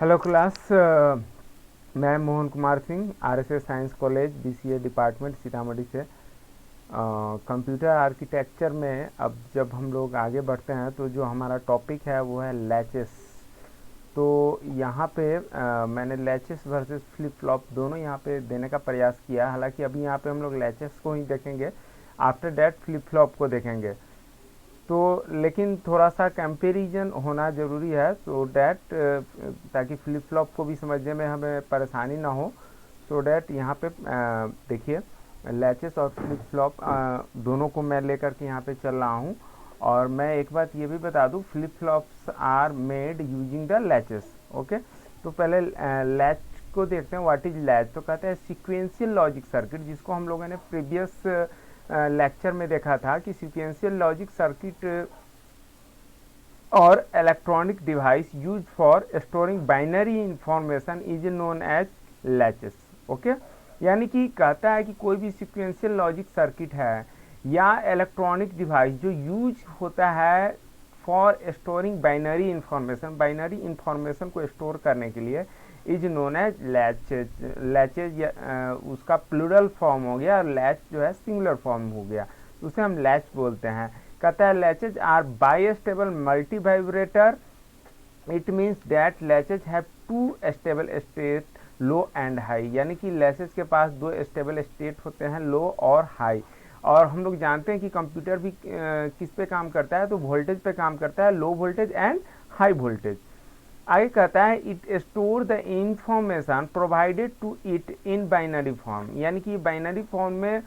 Hello class, मैं Mohan Kumar Singh RSS science college BCA department Sitamarhi से। Computer architecture में अब जब हम लोग आगे बढ़ते हैं तो जो हमारा टॉपिक है वो है लैचेस। तो यहाँ पे मैंने लैचेस वर्सेस फ्लिप फ्लॉप दोनों यहाँ पे देने का प्रयास किया। हालांकि अभी यहाँ पे हम लोग लैचेस को ही देखेंगे, आफ्टर डैट फ्लिप फ्लॉप को देखेंगे। तो लेकिन थोड़ा सा कंपैरिजन होना ज़रूरी है सो डैट ताकि फ्लिप फ्लॉप को भी समझने में हमें परेशानी ना हो। सो डैट यहाँ पे देखिए, लैचेस और फ्लिप फ्लॉप दोनों को मैं लेकर के यहाँ पे चल रहा हूँ। और मैं एक बात ये भी बता दूँ, flip flops are made using the latches. Okay, तो पहले लैच को देखते हैं। What is latch? तो कहते हैं सीक्वेंशियल लॉजिक सर्किट, जिसको हम लोगों ने प्रीवियस लेक्चर में देखा था कि सीक्वेंशियल लॉजिक सर्किट और electronic device use for storing binary information is known as latches. Okay, यानी कि कहता है कि कोई भी सीक्वेंशियल लॉजिक सर्किट है या इलेक्ट्रॉनिक डिवाइस जो यूज होता है फॉर स्टोरिंग बाइनरी इंफॉर्मेशन को स्टोर करने के लिए इज नोन एज लैचेज। लैचेज उसका प्लूरल फॉर्म हो गया और लैच जो है सिंगुलर फॉर्म हो गया, तो उसे हम लैच बोलते हैं। कहता है latches are bistable multivibrator. It means that latches have two stable state, low and high. यानी कि लैचेज के पास दो स्टेबल स्टेट होते हैं, लो और हाई। और हम लोग जानते हैं कि कंप्यूटर भी किस पे काम करता है, तो वोल्टेज पे काम करता है, low voltage and high voltage. आगे कहता है it store the information provided to it in binary form. यानी कि बाइनरी फॉर्म में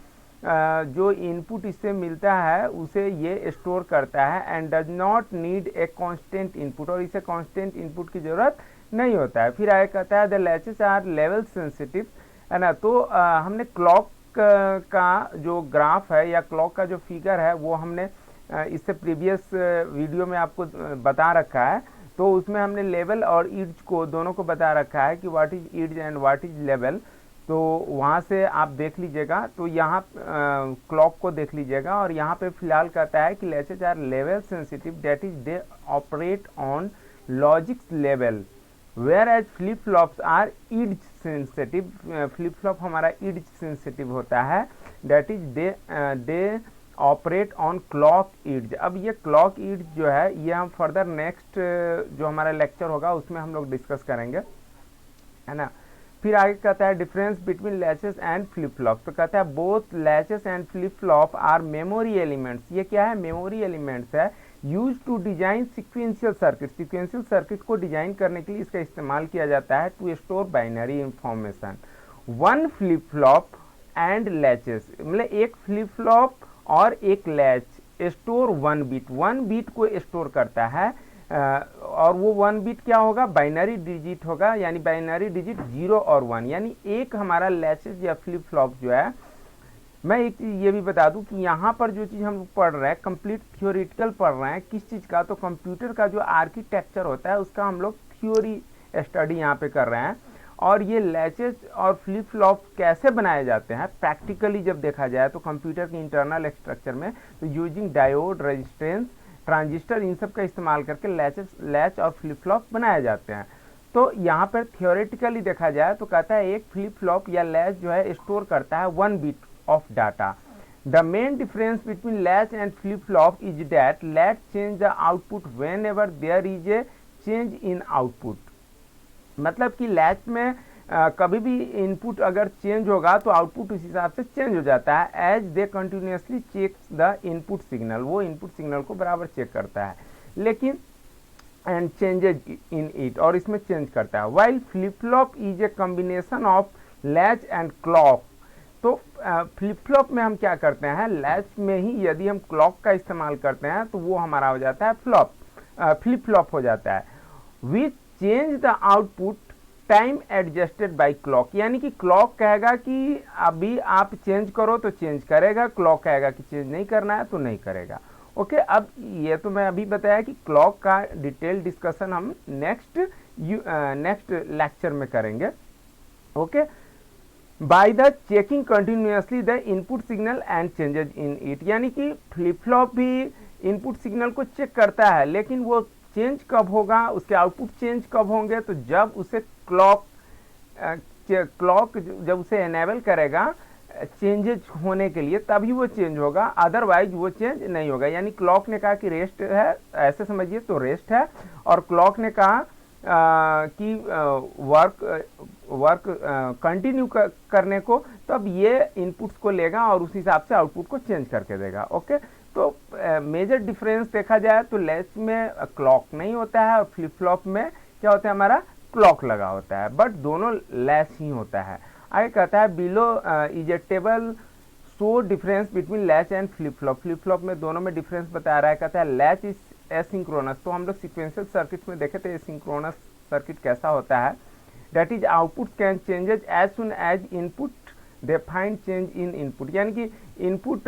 जो इनपुट इससे मिलता है उसे ये स्टोर करता है and does not need a constant input, और इसे कांस्टेंट इनपुट की ज़रूरत नहीं होता है। फिर आगे कहता है the latches are level sensitive, है ना। तो हमने क्लॉक का जो ग्राफ है या क्लॉक का जो फिगर है वो हमने इससे प्रीवियस वीडियो में आपको बता रखा है। तो उसमें हमने लेवल और ईड्ज को दोनों को बता रखा है कि what is edge and what is level. तो वहाँ से आप देख लीजिएगा, तो यहाँ क्लॉक को देख लीजिएगा। और यहाँ पे फिलहाल कहता है कि latches are level sensitive, that is they operate on logics level, whereas flip flops are edge sensitive. Flip flop हमारा ईड्ज सेंसिटिव होता है, that is they operate on clock edge. अब ये क्लॉक ईड्ज जो है ये हम फर्दर नेक्स्ट जो हमारा लेक्चर होगा उसमें हम लोग डिस्कस करेंगे, है ना। फिर आगे कहता है difference between latches and flip flop. तो कहता है both latches and flip flop are memory elements. ये क्या है? मेमोरी एलिमेंट्स है, use to design sequential circuit. Sequential circuit को डिजाइन करने के लिए इसका इस्तेमाल किया जाता है to store binary information. One flip flop and latches, मतलब एक फ्लिप फ्लॉप और एक लैच स्टोर वन बीट को स्टोर करता है। और वो वन बीट क्या होगा? बाइनरी डिजिट होगा, यानी बाइनरी डिजिट 0 और 1। यानी एक हमारा लैचेस या फ्लिप फ्लॉप जो है, मैं एक चीज़ ये भी बता दूं कि यहाँ पर जो चीज़ हम पढ़ रहे हैं कंप्लीट थियोरिटिकल पढ़ रहे हैं। किस चीज़ का? तो कंप्यूटर का जो आर्किटेक्चर होता है उसका हम लोग थ्योरी स्टडी यहाँ पे कर रहे हैं। और ये लैचेस और फ्लिप फ्लॉप कैसे बनाए जाते हैं प्रैक्टिकली जब देखा जाए तो कंप्यूटर के इंटरनल स्ट्रक्चर में, तो यूजिंग डायोड, रेजिस्टेंस, ट्रांजिस्टर, इन सब का इस्तेमाल करके लैच और फ्लिप फ्लॉप बनाए जाते हैं। तो यहाँ पर थियोरेटिकली देखा जाए तो कहता है एक फ्लिप फ्लॉप या लैच जो है स्टोर करता है 1 bit of data. The main difference between latch and flip flop is that latch change the output whenever there is a change in output. मतलब कि लैच में कभी भी इनपुट अगर चेंज होगा तो आउटपुट उस हिसाब से चेंज हो जाता है। As they continuously check the input signal, वो इनपुट सिग्नल को बराबर चेक करता है, लेकिन एंड चेंजेज इन इट, और इसमें चेंज करता है। While flip flop is a combination of latch and clock. तो फ्लिप फ्लॉप में हम क्या करते हैं? लैच में ही यदि हम क्लॉक का इस्तेमाल करते हैं तो वो हमारा हो जाता है फ्लिप फ्लॉप हो जाता है। Which change the output time adjusted by clock. यानी कि क्लॉक कहेगा कि अभी आप चेंज करो तो चेंज करेगा, क्लॉक कहेगा कि चेंज नहीं करना है तो नहीं करेगा। ओके, अब ये तो मैं अभी बताया कि क्लॉक का डिटेल डिस्कशन हम नेक्स्ट लेक्चर में करेंगे। Okay, by the checking continuously the input signal and changes in it. यानी कि फ्लिप फ्लॉप भी इनपुट सिग्नल को चेक करता है, लेकिन वो चेंज कब होगा, उसके आउटपुट चेंज कब होंगे, तो जब उसे क्लॉक जब उसे एनेबल करेगा चेंजेज होने के लिए तभी वो चेंज होगा, अदरवाइज वो चेंज नहीं होगा। यानी क्लॉक ने कहा कि रेस्ट है, ऐसे समझिए तो रेस्ट है, और क्लॉक ने कहा कि वर्क कंटिन्यू करने को, तब ये इनपुट्स को लेगा और उस हिसाब से आउटपुट को चेंज करके देगा। ओके, तो मेजर डिफरेंस देखा जाए तो लैच में क्लॉक नहीं होता है और फ्लिप फ्लॉप में क्या होता है, हमारा क्लॉक लगा होता है, बट दोनों लैच ही होता है। आगे कहता है below is a table show difference between latch and flip flop. Flip flop में दोनों में डिफरेंस बता रहा है। कहता है लैच इज एसिंक्रोनस, तो हम लोग सीक्वेंशियल सर्किट में देखे थे एसिंक्रोनस सर्किट कैसा होता है, that is output can changes as soon as input they find change in input. यानी कि इनपुट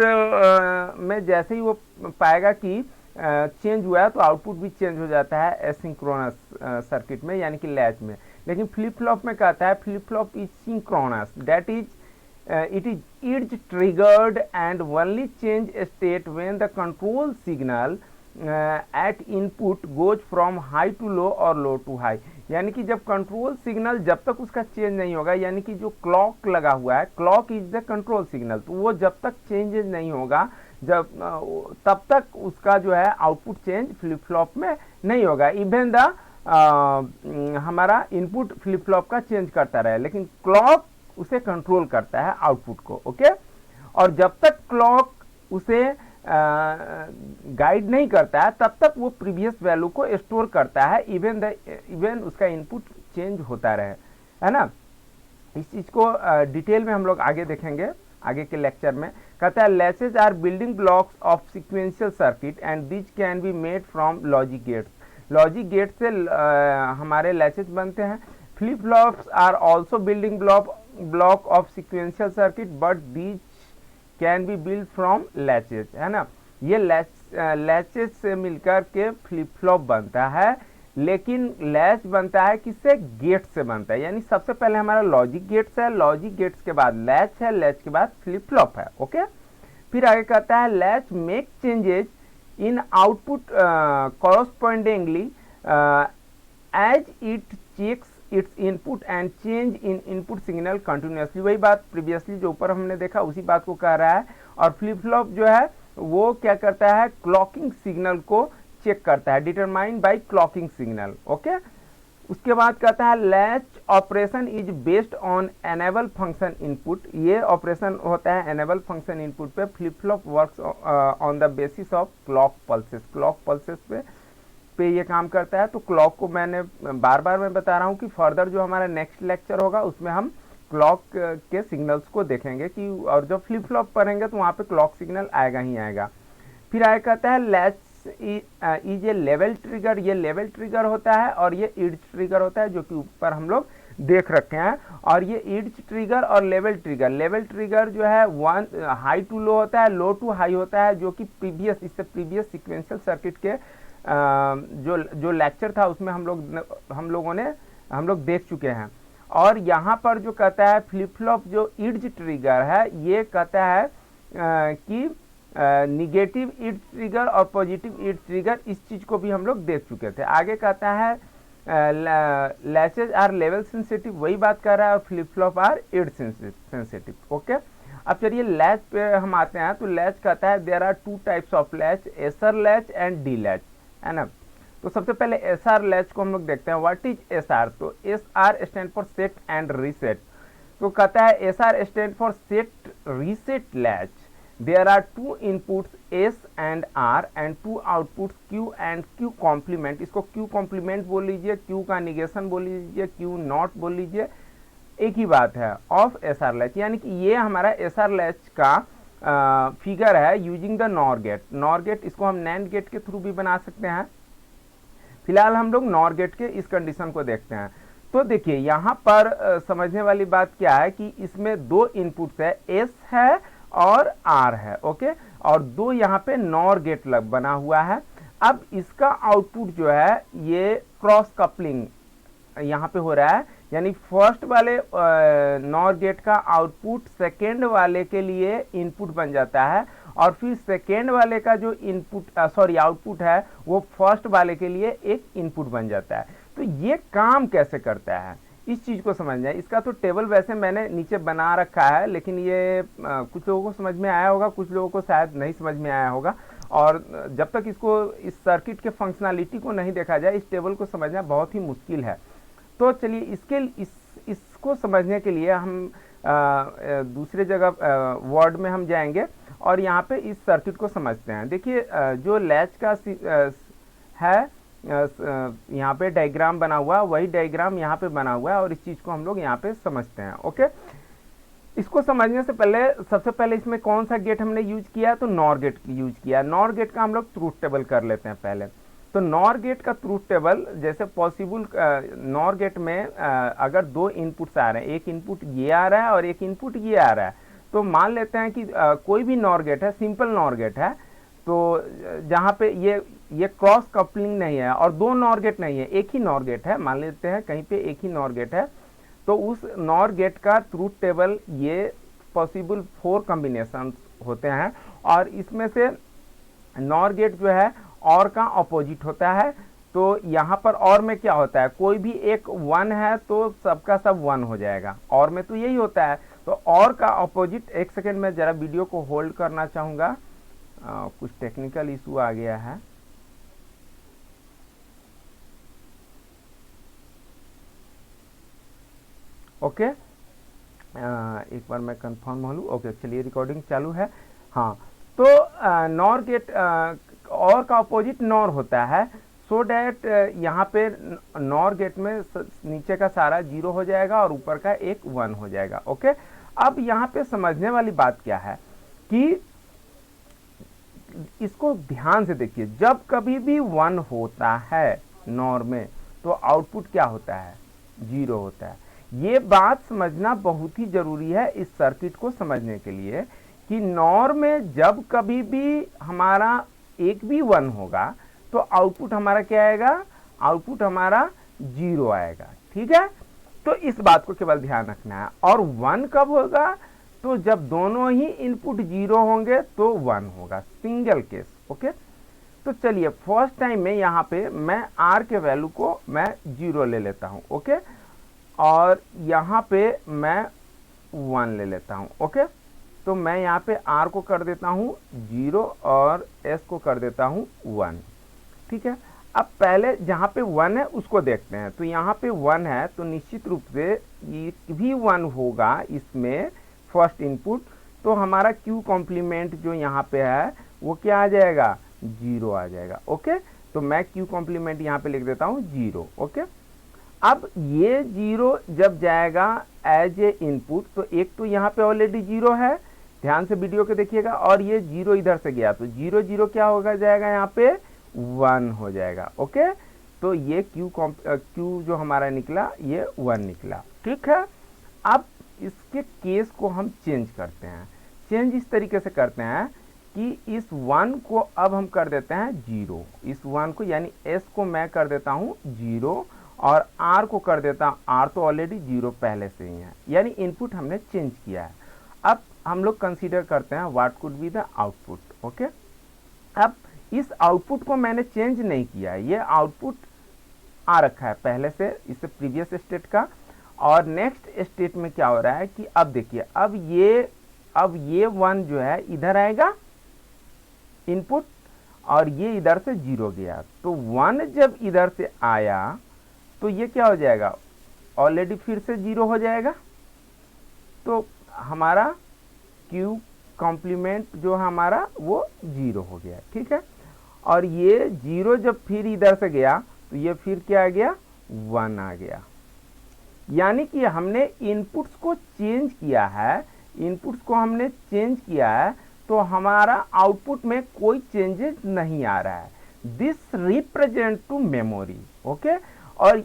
में जैसे ही वो पाएगा कि चेंज हुआ है तो आउटपुट भी चेंज हो जाता है एसिंक्रोनस सर्किट में, यानी कि लैच में। लेकिन फ्लिप फ्लॉप में कहता है flip flop is synchronous, that is it is edge triggered and only change state when the control signal at input goes from high to low or low to high। यानी कि जब control signal जब तक उसका change नहीं होगा, यानी कि जो क्लॉक लगा हुआ है, clock is the control signal, तो वो जब तक चेंजेज नहीं होगा तब तक उसका जो है आउटपुट चेंज फ्लिप फ्लॉप में नहीं होगा। इवन द हमारा इनपुट फ्लिप फ्लॉप का चेंज करता रहे, लेकिन क्लॉक उसे कंट्रोल करता है आउटपुट को। ओके, और जब तक क्लॉक उसे गाइड नहीं करता है तब तक वो प्रीवियस वैल्यू को स्टोर करता है, इवन उसका इनपुट चेंज होता रहे, है ना। इस चीज को डिटेल में हम लोग आगे देखेंगे आगे के लेक्चर में। कहता है latches are building blocks of sequential circuit and this can be made from logic gates. Logic gate से हमारे लैचेज बनते हैं। Flip flops are also building block of sequential circuit but these can be build from latches, है ना। ये लैचेज से मिलकर के फ्लिप फ्लॉप बनता है, लेकिन लैच बनता है किससे, गेट से बनता है। यानी सबसे पहले हमारा लॉजिक गेट्स है, लॉजिक गेट्स के बाद लैच है, लैच के बाद फ्लिप फ्लॉप है। ओके, फिर आगे कहता है latch make changes in output correspondingly as it checks its input and change in input signal continuously. वही बात प्रीवियसली जो ऊपर हमने देखा उसी बात को कह रहा है। और फ्लिप फ्लॉप जो है वो क्या करता है, क्लॉकिंग सिग्नल को चेक करता है, determine by clocking signal. Okay, उसके बाद कहता है latch operation is based on enable function input. ये ऑपरेशन होता है एनेबल फंक्शन इनपुट पे। Flip flop works on the basis of clock pulses. Clock pulses पे ये काम करता है। तो क्लॉक को मैंने बार बार मैं बता रहा हूँ कि फर्दर जो हमारा नेक्स्ट लेक्चर होगा उसमें हम क्लॉक के सिग्नल्स को देखेंगे कि, और जब फ्लिप फ्लॉप पढ़ेंगे तो वहाँ पे क्लॉक सिग्नल आएगा ही आएगा। फिर आगे कहता है latch is A level trigger. ये लेवल ट्रिगर होता है और ये इड्ज ट्रिगर होता है, जो कि ऊपर हम लोग देख रखे हैं। और ये इड्ज ट्रिगर और लेवल ट्रिगर जो है वन हाई टू लो होता है, लो टू हाई होता है, जो कि इससे प्रीवियस सिक्वेंशियल सर्किट के जो लेक्चर था उसमें हम लोग देख चुके हैं। और यहाँ पर जो कहता है फ्लिप फ्लॉप जो इड्ज ट्रिगर है, ये कहता है कि निगेटिव इड्ज ट्रिगर और पॉजिटिव इड्ज ट्रिगर, इस चीज को भी हम लोग देख चुके थे। आगे कहता है लैचेज आर लेवल सेंसिटिव, वही बात कर रहा है, और flip flop are edge sensitive. Okay, अब चलिए लैच पे हम आते हैं। तो लैच कहता है there are two types of latch, SR latch and D latch, है ना। तो सबसे पहले एसआर लैच को हम लोग देखते हैं। What is SR? तो SR stand for set and reset. तो कहता है SR stand for set reset latch. There are two inputs S and R and two outputs Q and Q complement। इसको Q complement बोल लीजिए, Q का negation बोल लीजिए, Q नॉट बोल लीजिए, एक ही बात है, ऑफ एसआर लैच। यानी कि ये हमारा एसआर लैच का फिगर है using the NOR gate. NOR gate इसको हम नैंड गेट के थ्रू भी बना सकते हैं। फिलहाल हम लोग नॉर गेट के इस कंडीशन को देखते हैं। तो देखिए यहाँ पर समझने वाली बात क्या है कि इसमें दो इनपुट्स है, एस है और आर है। ओके, और दो यहाँ पे नॉर गेट बना हुआ है। अब इसका आउटपुट जो है ये क्रॉस कपलिंग यहाँ पे हो रहा है यानी फर्स्ट वाले नॉर गेट का आउटपुट सेकेंड वाले के लिए इनपुट बन जाता है, और फिर सेकेंड वाले का जो इनपुट आउटपुट है वो फर्स्ट वाले के लिए एक इनपुट बन जाता है। तो ये काम कैसे करता है इस चीज़ को समझना है। इसका तो टेबल वैसे मैंने नीचे बना रखा है, लेकिन ये कुछ लोगों को समझ में आया होगा, कुछ लोगों को शायद नहीं समझ में आया होगा, और जब तक इसको इस सर्किट के फंक्शनैलिटी को नहीं देखा जाए इस टेबल को समझना बहुत ही मुश्किल है। तो चलिए इसको समझने के लिए हम दूसरे जगह वर्ड में हम जाएंगे और यहाँ पे इस सर्किट को समझते हैं। देखिए जो लैच का है यहाँ पे डायग्राम बना हुआ, वही डायग्राम यहाँ पे बना हुआ है, और इस चीज़ को हम लोग यहाँ पे समझते हैं। ओके, इसको समझने से पहले सबसे पहले इसमें कौन सा गेट हमने यूज किया, तो नॉर गेट यूज किया। नॉर गेट का हम लोग ट्रूथ टेबल कर लेते हैं पहले। तो नॉर गेट का ट्रूथ टेबल जैसे पॉसिबल, नॉर गेट में अगर दो इनपुट्स आ रहे हैं, एक इनपुट ये आ रहा है और एक इनपुट ये आ रहा है, तो मान लेते हैं कि कोई भी नॉर गेट है, सिंपल नॉर गेट है, तो जहाँ पे ये क्रॉस कपलिंग नहीं है और दो नॉर गेट नहीं है, एक ही नॉर गेट है, मान लेते हैं कहीं पे एक ही नॉर गेट है, तो उस नॉर गेट का ट्रूथ टेबल ये पॉसिबल 4 कॉम्बिनेशन होते हैं, और इसमें से नॉर गेट जो है और का अपोजिट होता है। तो यहाँ पर और में क्या होता है, कोई भी एक 1 है तो सबका सब 1 हो जाएगा, और में तो यही होता है। तो और का अपोजिट, एक सेकेंड में ज़रा वीडियो को होल्ड करना चाहूँगा, कुछ टेक्निकल इशू आ गया है। ओके, एक बार मैं कंफर्म हो लूँ। ओके, चलिए रिकॉर्डिंग चालू है। हाँ, तो नॉर गेट और का अपोजिट नॉर होता है, सो डैट यहाँ पे नॉर गेट में नीचे का सारा 0 हो जाएगा और ऊपर का एक 1 हो जाएगा। ओके, अब यहाँ पे समझने वाली बात क्या है कि इसको ध्यान से देखिए, जब कभी भी 1 होता है नॉर में तो आउटपुट क्या होता है, 0 होता है। ये बात समझना बहुत ही जरूरी है इस सर्किट को समझने के लिए कि नॉर में जब कभी भी हमारा एक भी 1 होगा तो आउटपुट हमारा क्या आएगा, आउटपुट हमारा 0 आएगा। ठीक है, तो इस बात को केवल ध्यान रखना है। और 1 कब होगा, तो जब दोनों ही इनपुट 0 होंगे तो 1 होगा, सिंगल केस। ओके, तो चलिए फर्स्ट टाइम में यहाँ पे मैं R के वैल्यू को मैं 0 ले लेता हूँ। ओके, और यहाँ पे मैं 1 ले लेता हूँ। ओके, तो मैं यहाँ पे R को कर देता हूँ 0 और S को कर देता हूँ 1। ठीक है, अब पहले जहाँ पे 1 है उसको देखते हैं। तो यहाँ पे 1 है तो निश्चित रूप से ये भी 1 होगा इसमें फर्स्ट इनपुट, तो हमारा Q कॉम्प्लीमेंट जो यहाँ पे है वो क्या आ जाएगा, 0 आ जाएगा। ओके, तो मैं Q कॉम्प्लीमेंट यहाँ पे लिख देता हूँ 0। ओके, अब ये 0 जब जाएगा एज ए इनपुट, तो एक तो यहाँ पे ऑलरेडी 0 है, ध्यान से वीडियो को देखिएगा, और ये 0 इधर से गया तो 0 0 क्या होगा जाएगा यहाँ पे 1 हो जाएगा। ओके, तो ये Q जो हमारा निकला ये 1 निकला। ठीक है, अब इसके केस को हम चेंज करते हैं। चेंज इस तरीके से करते हैं कि इस 1 को अब हम कर देते हैं 0, इस 1 को यानी S को मैं कर देता हूँ 0 और R को कर देता हूँ, R तो ऑलरेडी 0 पहले से ही है, यानी इनपुट हमने चेंज किया है। अब हम लोग कंसीडर करते हैं what could be the output. Okay, अब इस आउटपुट को मैंने चेंज नहीं किया है, ये आउटपुट आ रखा है पहले से इससे प्रीवियस स्टेट का, और नेक्स्ट स्टेट में क्या हो रहा है कि अब देखिए, अब ये 1 जो है इधर आएगा इनपुट, और ये इधर से 0 गया, तो 1 जब इधर से आया तो ये क्या हो जाएगा, ऑलरेडी फिर से 0 हो जाएगा, तो हमारा Q कॉम्प्लीमेंट जो हमारा वो 0 हो गया। ठीक है, और ये 0 जब फिर इधर से गया तो ये फिर क्या आ गया, 1 आ गया। यानी कि हमने इनपुट्स को चेंज किया है, इनपुट्स को हमने चेंज किया है, तो हमारा आउटपुट में कोई चेंजेस नहीं आ रहा है। This represent to memory. Okay, और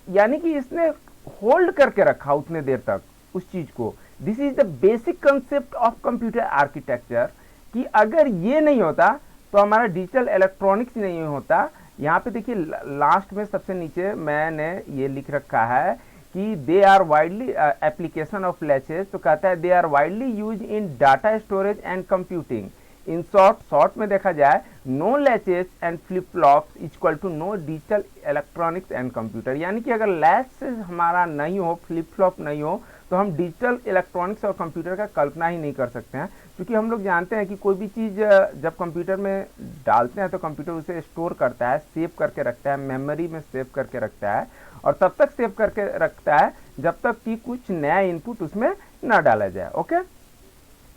यानी कि इसने होल्ड करके रखा उतने देर तक उस चीज को। This is the basic concept of computer architecture, कि अगर ये नहीं होता तो हमारा डिजिटल इलेक्ट्रॉनिक्स नहीं होता। यहाँ पे देखिए लास्ट में सबसे नीचे मैंने ये लिख रखा है कि they are widely application of latches, तो कहता है they are widely use in data storage and computing. In short में देखा जाए, no latches and flip flops equal to no digital electronics and computer. यानी कि अगर लैच हमारा नहीं हो, फ्लिप फ्लॉप नहीं हो, तो हम डिजिटल इलेक्ट्रॉनिक्स और कंप्यूटर का कल्पना ही नहीं कर सकते हैं। क्योंकि हम लोग जानते हैं कि कोई भी चीज़ जब कंप्यूटर में डालते हैं तो कंप्यूटर उसे स्टोर करता है, सेव करके रखता है, मेमोरी में सेव करके रखता है, और तब तक सेव करके रखता है जब तक कि कुछ नया इनपुट उसमें ना डाला जाए। ओके,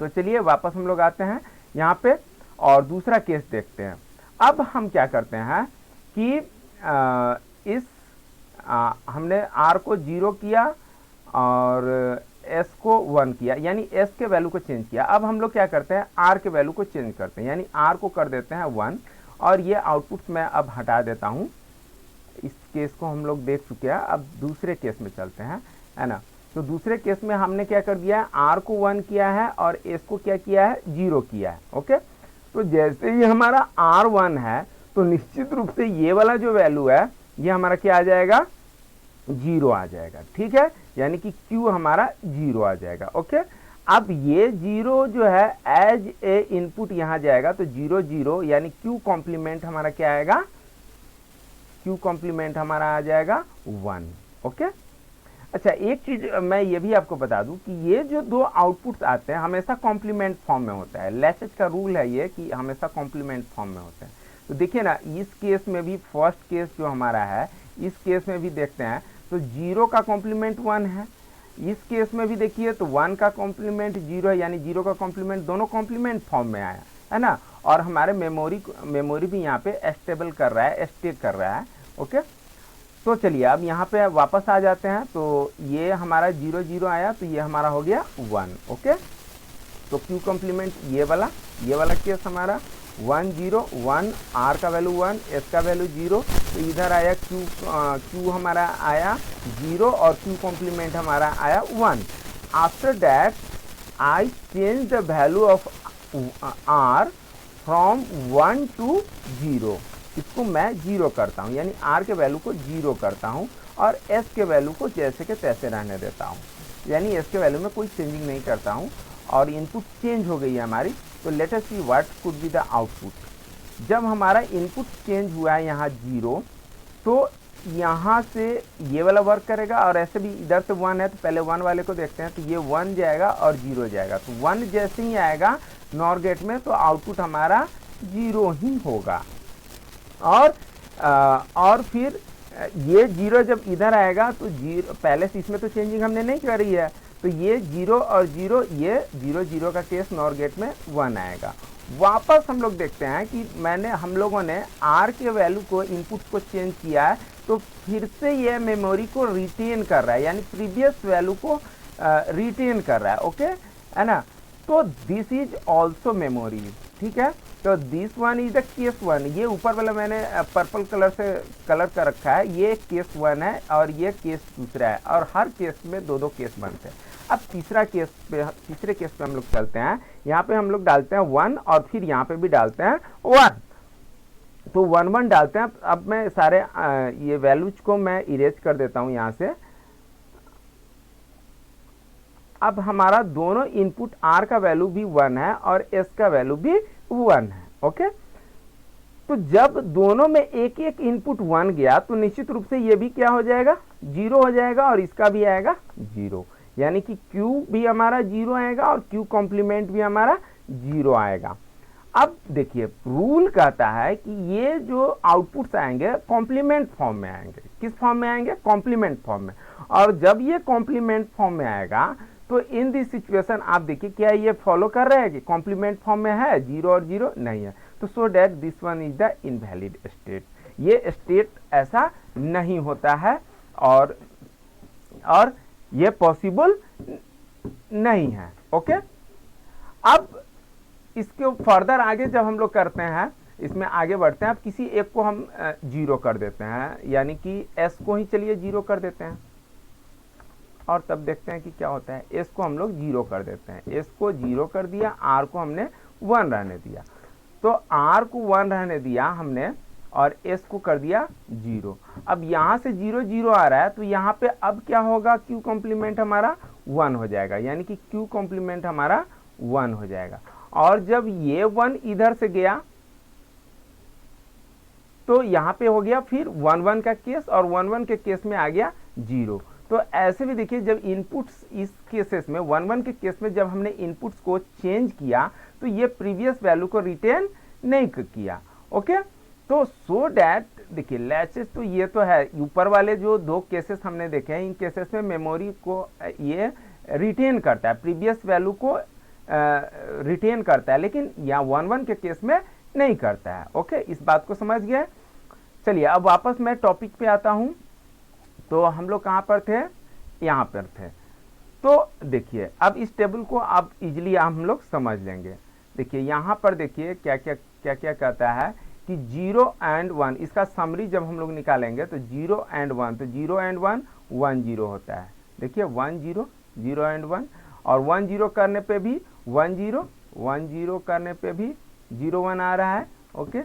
तो चलिए वापस हम लोग आते हैं यहाँ पे और दूसरा केस देखते हैं। अब हम क्या करते हैं कि हमने r को 0 किया और s को 1 किया, यानी s के वैल्यू को चेंज किया। अब हम लोग क्या करते हैं, r के वैल्यू को चेंज करते हैं, यानी r को कर देते हैं 1, और ये आउटपुट मैं अब हटा देता हूँ। इस केस को हम लोग देख चुके हैं। अब दूसरे केस में चलते हैं, है ना। तो दूसरे केस में हमने क्या कर दिया है, r को 1 किया है और s को क्या किया है, 0 किया है। ओके, तो जैसे ही हमारा r 1 है तो निश्चित रूप से ये वाला जो वैल्यू है ये हमारा क्या आ जाएगा, 0 आ जाएगा। ठीक है, यानी कि q हमारा 0 आ जाएगा। ओके, अब ये 0 जो है एज ए इनपुट यहाँ जाएगा, तो 0 0 यानी q कॉम्प्लीमेंट हमारा क्या आएगा, q कॉम्प्लीमेंट हमारा आ जाएगा 1। ओके, अच्छा एक चीज मैं ये भी आपको बता दूं कि ये जो दो आउटपुट्स आते हैं हमेशा कॉम्प्लीमेंट फॉर्म में होता है। लैचेज का रूल है ये कि हमेशा कॉम्प्लीमेंट फॉर्म में होते हैं। तो देखिए ना, इस केस में भी फर्स्ट केस जो हमारा है, इस केस में भी देखते हैं तो 0 का कॉम्प्लीमेंट 1 है। इस केस में भी देखिए तो 1 का कॉम्प्लीमेंट 0 है, यानी 0 का कॉम्प्लीमेंट, दोनों कॉम्प्लीमेंट फॉर्म में आया है ना। और हमारे मेमोरी भी यहाँ पे स्टेबल कर रहा है, स्टेट कर रहा है। ओके, तो चलिए अब यहाँ पे वापस आ जाते हैं। तो ये हमारा 0 0 आया, तो ये हमारा हो गया 1। ओके, तो q कॉम्प्लीमेंट ये वाला केस हमारा 1 0 1, r का वैल्यू 1, s का वैल्यू 0, तो इधर आया q हमारा आया 0 और q कॉम्प्लीमेंट हमारा आया 1। After that I change the value of r from 1 to 0। इसको मैं 0 करता हूँ, यानी r के वैल्यू को 0 करता हूँ और s के वैल्यू को जैसे के तैसे रहने देता हूँ, यानी s के वैल्यू में कोई चेंजिंग नहीं करता हूँ। और इनपुट चेंज हो गई है हमारी। तो let us see what could be the output. जब हमारा इनपुट चेंज हुआ है यहाँ 0, तो यहाँ से ये वाला वर्क करेगा और ऐसे भी इधर से 1 है, तो पहले 1 वाले को देखते हैं। तो ये 1 जाएगा और 0 जाएगा, तो 1 जैसे ही आएगा नॉर गेट में तो आउटपुट हमारा 0 ही होगा। और फिर ये 0 जब इधर आएगा तो 0, पहले से इसमें तो चेंजिंग हमने नहीं करी है, तो ये 0 और 0, ये 0 0 का केस नॉर गेट में 1 आएगा। वापस हम लोग देखते हैं कि हम लोगों ने r के वैल्यू को, इनपुट को चेंज किया है, तो फिर से ये मेमोरी को रिटेन कर रहा है, यानी प्रीवियस वैल्यू को रिटेन कर रहा है। ओके, है ना। तो दिस इज ऑल्सो मेमोरी। ठीक है, तो this one is the case 1। ये ऊपर वाला मैंने पर्पल कलर से कलर कर रखा है, ये केस 1 है और ये केस दूसरा है, और हर केस में 2 केस बनते हैं। अब तीसरे केस पे हम लोग चलते हैं। यहाँ पे हम लोग डालते हैं 1 और फिर यहाँ पे भी डालते हैं 1, तो 1 1 डालते हैं। अब मैं सारे ये वैल्यूज को मैं इरेज कर देता हूँ यहाँ से। अब हमारा दोनों इनपुट r का वैल्यू भी 1 है और s का वैल्यू भी 1 है। ओके, तो जब दोनों में एक एक इनपुट 1 गया तो निश्चित रूप से ये भी क्या हो जाएगा, 0 हो जाएगा और इसका भी आएगा 0, यानी कि q भी हमारा 0 आएगा और q कॉम्प्लीमेंट भी हमारा 0 आएगा। अब देखिए, रूल कहता है कि ये जो आउटपुट्स आएंगे कॉम्प्लीमेंट फॉर्म में आएंगे। किस फॉर्म में आएंगे, कॉम्प्लीमेंट फॉर्म में। और जब ये कॉम्प्लीमेंट फॉर्म में आएगा तो इन दिस सिचुएशन आप देखिए, क्या ये फॉलो कर रहा है कि कॉम्प्लीमेंट फॉर्म में है, 0 और 0 नहीं है, तो so that this one is the invalid state. ये स्टेट ऐसा नहीं होता है और ये पॉसिबल नहीं है। ओके, अब इसके फर्दर आगे जब हम लोग करते हैं, इसमें आगे बढ़ते हैं। अब किसी एक को हम 0 कर देते हैं, यानी कि s को ही चलिए 0 कर देते हैं और तब देखते हैं कि क्या होता है। s को हम लोग 0 कर देते हैं, s को 0 कर दिया, r को हमने 1 रहने दिया। तो r को 1 रहने दिया हमने और s को कर दिया 0। अब यहाँ से 0 0 आ रहा है तो यहाँ पे अब क्या होगा, q कॉम्प्लीमेंट हमारा 1 हो जाएगा, यानी कि q कॉम्प्लीमेंट हमारा 1 हो जाएगा। और जब ये 1 इधर से गया तो यहाँ पे हो गया फिर 1 1 का केस, और 1 1 के केस में आ गया 0। तो ऐसे भी देखिए, जब इनपुट्स इस केसेस में 1 1 के केस में जब हमने इनपुट्स को चेंज किया तो ये प्रीवियस वैल्यू को रिटेन नहीं किया। ओके, तो सो डैट देखिए लैचेस तो ये तो है, ऊपर वाले जो दो केसेस हमने देखे हैं इन केसेस में मेमोरी को ये रिटेन करता है, प्रीवियस वैल्यू को रिटेन करता है, लेकिन यहाँ 1 1 के केस में नहीं करता है। ओके, इस बात को समझ गए। चलिए अब वापस मैं टॉपिक पे आता हूँ। तो हम लोग कहाँ पर थे, यहाँ पर थे। तो देखिए अब इस टेबल को आप इजीली हम लोग समझ लेंगे। देखिए यहाँ पर देखिए क्या क्या कहता है कि 0 एंड 1, इसका समरी जब हम लोग निकालेंगे तो 0 एंड 1, तो 0 एंड 1 1 0 होता है। देखिए 1 0 0 एंड 1, और 1 0 करने पे भी 1 0 1 0 करने पे भी 0 1 आ रहा है। ओके,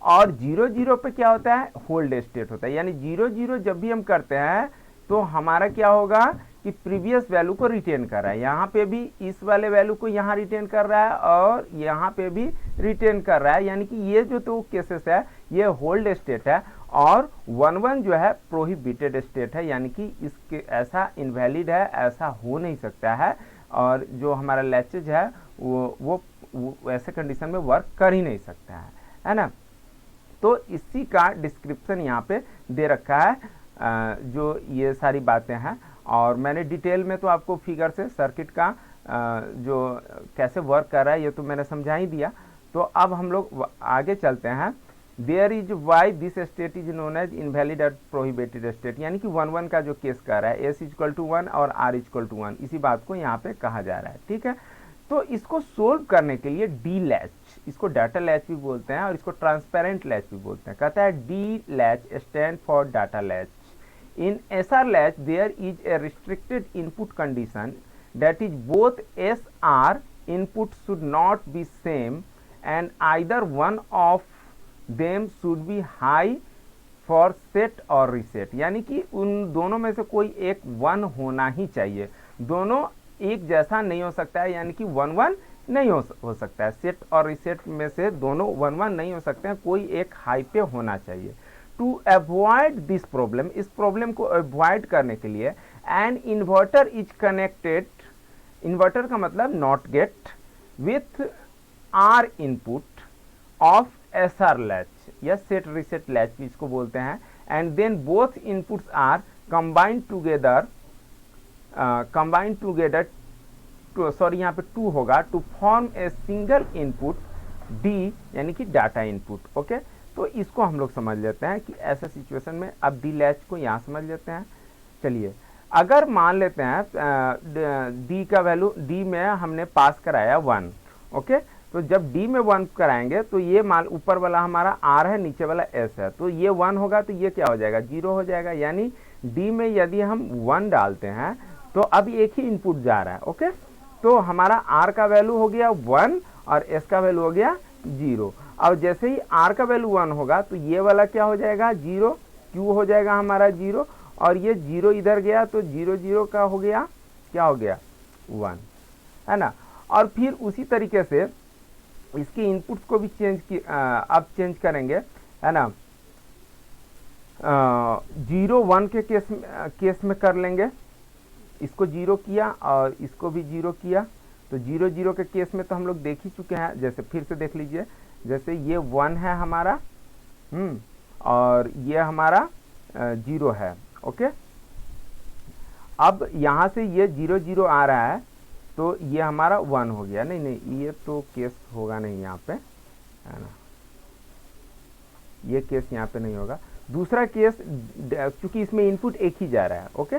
और 0 0 पे क्या होता है, होल्ड स्टेट होता है, यानी 0 0 जब भी हम करते हैं तो हमारा क्या होगा कि प्रीवियस वैल्यू को रिटेन कर रहा है। यहाँ पे भी इस वाले वैल्यू को यहाँ रिटेन कर रहा है और यहाँ पे भी रिटेन कर रहा है, यानी कि ये जो तो केसेस है ये होल्ड स्टेट है, और 1 1 जो है प्रोहिबिटेड स्टेट है, यानी कि इसके ऐसा इनवैलिड है, ऐसा हो नहीं सकता है, और जो हमारा लैचेज है वो वैसे कंडीशन में वर्क कर ही नहीं सकता है ना। तो इसी का डिस्क्रिप्शन यहाँ पे दे रखा है, जो ये सारी बातें हैं, और मैंने डिटेल में तो आपको फिगर से सर्किट का जो कैसे वर्क कर रहा है ये तो मैंने समझा ही दिया। तो अब हम लोग आगे चलते हैं। There is why this state is known as invalid और प्रोहिबिटेड स्टेट, यानी कि 1 1 का जो केस कर रहा है एस इक्वल टू 1 और आर इक्वल टू 1, इसी बात को यहाँ पे कहा जा रहा है। ठीक है, तो इसको सोल्व करने के लिए डी लैच, इसको डाटा लैच भी बोलते हैं और इसको ट्रांसपेरेंट लैच भी बोलते हैं। कहता है D latch stand for data latch. In SR latch there is a restricted input condition, that is both SR inputs should not be same and either one of them should be high for set or reset, यानी कि उन दोनों में से कोई एक 1 होना ही चाहिए, दोनों एक जैसा नहीं हो सकता है, यानी कि 1 1 नहीं हो सकता है, सेट और रिसेट में से दोनों 1 1 नहीं हो सकते हैं, कोई एक हाई पे होना चाहिए। टू अवॉइड दिस प्रॉब्लम, इस प्रॉब्लम को अवॉइड करने के लिए an inverter is connected, inverter का मतलब not gate, with R input of S R latch या सेट रिसेट लैच भी इसको बोलते हैं, and then both inputs are combined together sorry यहाँ पे 2 होगा, to form a single input D, यानी कि डाटा इनपुट। ओके, तो इसको हम लोग समझ लेते हैं कि ऐसा सिचुएशन में, अब डी लैच को यहाँ समझ लेते हैं। चलिए अगर मान लेते हैं डी का वैल्यू, डी में हमने पास कराया 1। ओके, तो जब डी में 1 कराएंगे तो ये मान ऊपर वाला हमारा आर है, नीचे वाला एस है, तो ये 1 होगा तो ये क्या हो जाएगा, 0 हो जाएगा, यानी डी में यदि हम 1 डालते हैं तो अब एक ही इनपुट जा रहा है। ओके, तो हमारा आर का वैल्यू हो गया 1 और एस का वैल्यू हो गया 0। और जैसे ही आर का वैल्यू 1 होगा तो ये वाला क्या हो जाएगा 0, क्यू हो जाएगा हमारा 0, और ये 0 इधर गया तो 0 0 का हो गया, क्या हो गया 1, है ना। और फिर उसी तरीके से इसके इनपुट्स को भी अब चेंज करेंगे, है ना। 0 1 के केस में कर लेंगे, इसको 0 किया और इसको भी 0 किया, तो 0 0 के केस में तो हम लोग देख ही चुके हैं। जैसे फिर से देख लीजिए, जैसे ये 1 है हमारा, और ये हमारा 0 है। ओके, अब यहाँ से ये 0 0 आ रहा है तो ये हमारा 1 हो गया, नहीं ये तो केस होगा नहीं यहाँ पे, है ना, ये केस यहाँ पे नहीं होगा। दूसरा केस, क्योंकि इसमें इनपुट एक ही जा रहा है। ओके,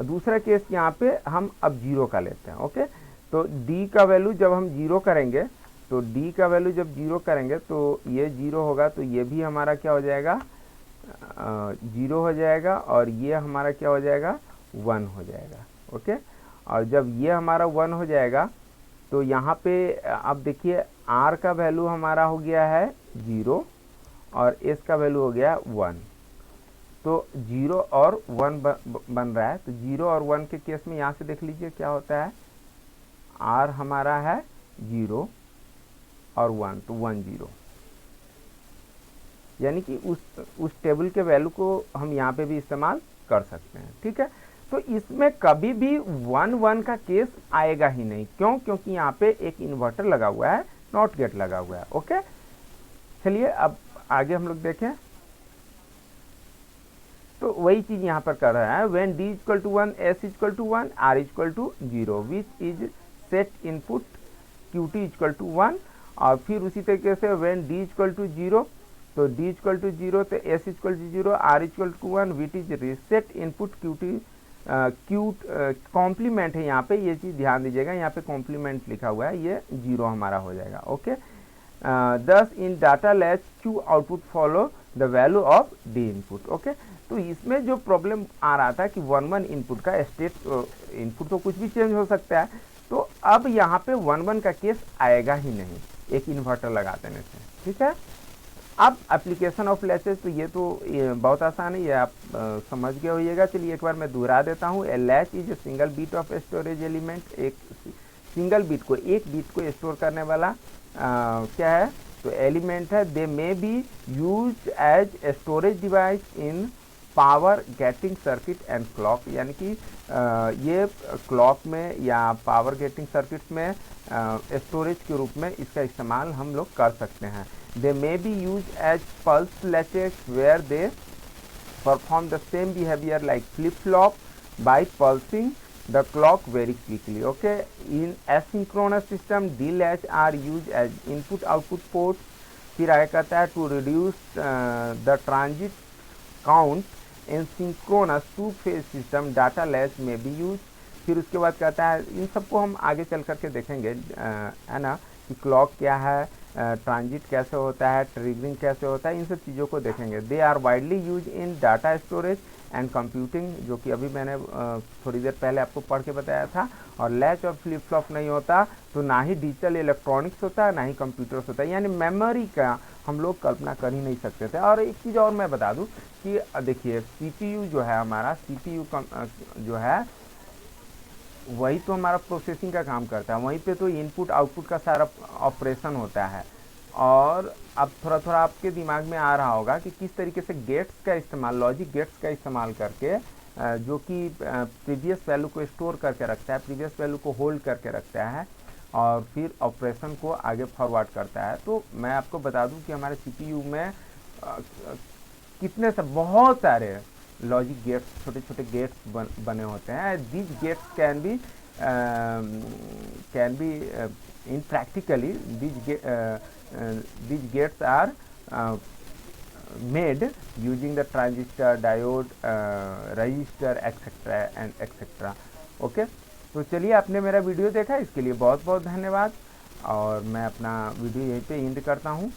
दूसरा केस यहाँ पे हम अब 0 का लेते हैं। ओके, तो d का वैल्यू जब हम 0 करेंगे, तो d का वैल्यू जब 0 करेंगे तो ये 0 होगा, तो ये भी हमारा क्या हो जाएगा 0 हो जाएगा, और ये हमारा क्या हो जाएगा 1 हो जाएगा। ओके, और जब ये हमारा 1 हो जाएगा तो यहाँ पे अब देखिए r का वैल्यू हमारा हो गया है 0, और एस का वैल्यू हो गया 1। तो 0 और 1 बन रहा है। तो 0 और 1 के केस में यहाँ से देख लीजिए क्या होता है, आर हमारा है 0 और 1, तो 1 0, यानी कि उस टेबल के वैल्यू को हम यहाँ पे भी इस्तेमाल कर सकते हैं। ठीक है, तो इसमें कभी भी 1 1 का केस आएगा ही नहीं। क्यों? क्योंकि यहाँ पे एक इन्वर्टर लगा हुआ है, नॉट गेट लगा हुआ है। ओके, चलिए अब आगे हम लोग देखें। तो वही चीज यहाँ पर कर रहा है, when d equal to 1, s equal to 1, r equal to 0, which is set input qt equal to 1। और फिर उसी तरीके से व्हेन d इक्वल टू 0, तो d इक्वल टू 0, तो s equal to 0, r equal to 1, which is reset input qt। Complement है यहाँ पे, ये चीज़ ध्यान दीजिएगा, यहाँ पे कॉम्प्लीमेंट लिखा हुआ है, ये 0 हमारा हो जाएगा। Okay, thus in data latch q output follow the value of d input. Okay, तो इसमें जो प्रॉब्लम आ रहा था कि 1 1 इनपुट का स्टेट, इनपुट तो कुछ भी चेंज हो सकता है, तो अब यहाँ पे 1 1 का केस आएगा ही नहीं एक इन्वर्टर लगा देने से। ठीक है, अब एप्लीकेशन ऑफ लैचेस, तो ये बहुत आसान है, ये आप समझ गए होइएगा। चलिए एक बार मैं दोहरा देता हूँ। A latch is a single bit of storage element, एक सिंगल बीट को, एक बीट को स्टोर करने वाला क्या है, तो एलिमेंट है। They may be use as storage device in power gating circuit and clock, यानी कि ये क्लॉक में या पावर गेटिंग सर्किट में स्टोरेज के रूप में इसका इस्तेमाल हम लोग कर सकते हैं। They may be use as pulse latches where they perform the same behaviour like flip flop by pulsing the clock very quickly. Okay, in asynchronous system D latch are used as input output ports। फिर आगे कहता है to reduce the transit count in synchronous two phase system data latch may be used। फिर उसके बाद कहता है, इन सबको हम आगे चल करके देखेंगे है ना, कि क्लॉक क्या है, ट्रांजिट कैसे होता है, ट्रिगरिंग कैसे होता है, इन सब चीज़ों को देखेंगे। They are widely use in data storage and computing, जो कि अभी मैंने थोड़ी देर पहले आपको पढ़ के बताया था। और लैच और फ्लिप फ्लॉप नहीं होता तो ना ही डिजिटल इलेक्ट्रॉनिक्स होता है, ना ही कंप्यूटर्स होता है, यानी मेमोरी का हम लोग कल्पना कर ही नहीं सकते थे। और एक चीज़ और मैं बता दूं कि देखिए सीपीयू जो है हमारा, सीपीयू जो है वही तो हमारा प्रोसेसिंग का काम करता है, वहीं पे तो इनपुट आउटपुट का सारा ऑपरेशन होता है। और अब थोड़ा थोड़ा आपके दिमाग में आ रहा होगा कि किस तरीके से गेट्स का इस्तेमाल, लॉजिक गेट्स का इस्तेमाल करके जो कि प्रीवियस वैल्यू को स्टोर करके रखता है, प्रीवियस वैल्यू को होल्ड करके रखता है और फिर ऑपरेशन को आगे फॉरवर्ड करता है। तो मैं आपको बता दूं कि हमारे सीपीयू में कितने से बहुत सारे लॉजिक गेट्स, छोटे छोटे गेट्स बने होते हैं। This gates can be in practically these gates are made using the transistor, diode, resistor, etc. and etc. Okay, तो चलिए आपने मेरा वीडियो देखा, इसके लिए बहुत बहुत धन्यवाद और मैं अपना वीडियो यहीं पे एंड करता हूँ।